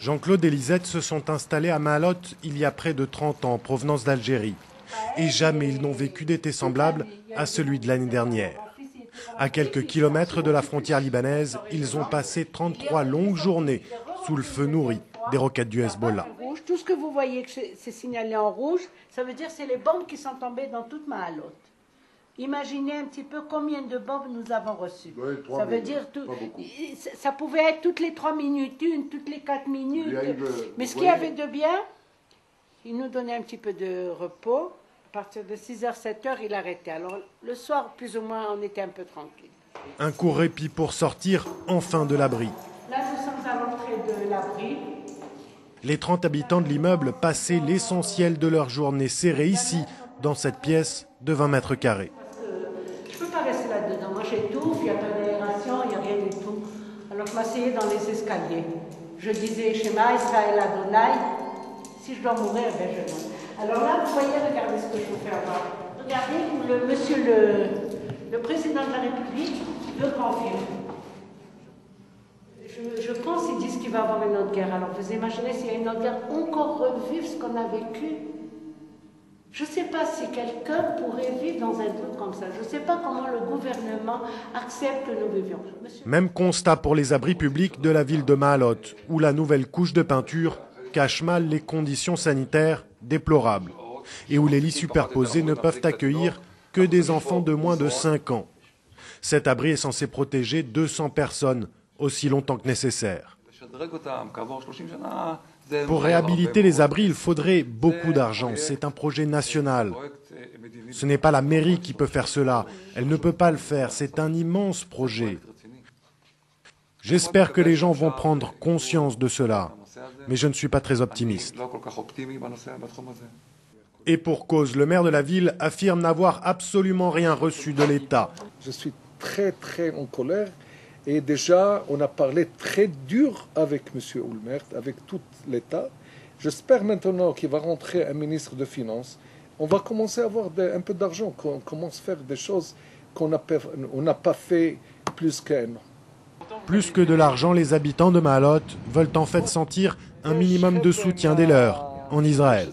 Jean-Claude et Lisette se sont installés à Maalot il y a près de 30 ans en provenance d'Algérie. Et jamais ils n'ont vécu d'été semblable à celui de l'année dernière. À quelques kilomètres de la frontière libanaise, ils ont passé 33 longues journées sous le feu nourri des roquettes du Hezbollah. Tout ce que vous voyez que c'est signalé en rouge, ça veut dire que c'est les bombes qui sont tombées dans toute Maalot. Imaginez un petit peu combien de bombes nous avons reçues. Ouais, ça veut dire tout. Ça pouvait être toutes les 3 minutes, toutes les 4 minutes. Mais ce qu'il y avait de bien, il nous donnait un petit peu de repos. À partir de 6h, 7h, il arrêtait. Alors le soir, plus ou moins, on était un peu tranquille. Un court répit pour sortir enfin de l'abri. Là, nous sommes à l'entrée de l'abri. Les 30 habitants de l'immeuble passaient l'essentiel de leur journée serrée ici, dans cette pièce de 20 mètres carrés. Je ne peux pas rester là-dedans. Moi, j'étouffe, il n'y a pas d'aération, il n'y a rien du tout. Alors, je m'asseyais dans les escaliers. Je disais, Shema Israël Adonai, si je dois mourir, ben je meurs. Alors là, vous voyez, regardez ce que je vous fais avoir. Regardez, monsieur le président de la République le confirme. Je pense qu'ils disent qu'il va y avoir une autre guerre. Alors, vous imaginez s'il y a une autre guerre, encore revivre ce qu'on a vécu. Je ne sais pas si quelqu'un pourrait vivre dans un truc comme ça. Je ne sais pas comment le gouvernement accepte que nous vivions. Même constat pour les abris publics de la ville de Maalot, où la nouvelle couche de peinture cache mal les conditions sanitaires déplorables et où les lits superposés ne peuvent accueillir que des enfants de moins de 5 ans. Cet abri est censé protéger 200 personnes aussi longtemps que nécessaire. Pour réhabiliter les abris, il faudrait beaucoup d'argent. C'est un projet national. Ce n'est pas la mairie qui peut faire cela. Elle ne peut pas le faire. C'est un immense projet. J'espère que les gens vont prendre conscience de cela. Mais je ne suis pas très optimiste. Et pour cause, le maire de la ville affirme n'avoir absolument rien reçu de l'État. Je suis très en colère. Et déjà, on a parlé très dur avec M. Olmert, avec tout l'État. J'espère maintenant qu'il va rentrer un ministre de Finances. On va commencer à avoir un peu d'argent, qu'on commence à faire des choses qu'on n'a pas fait plus qu'un an. Plus que de l'argent, les habitants de Maalot veulent en fait sentir un minimum de soutien des leurs en Israël.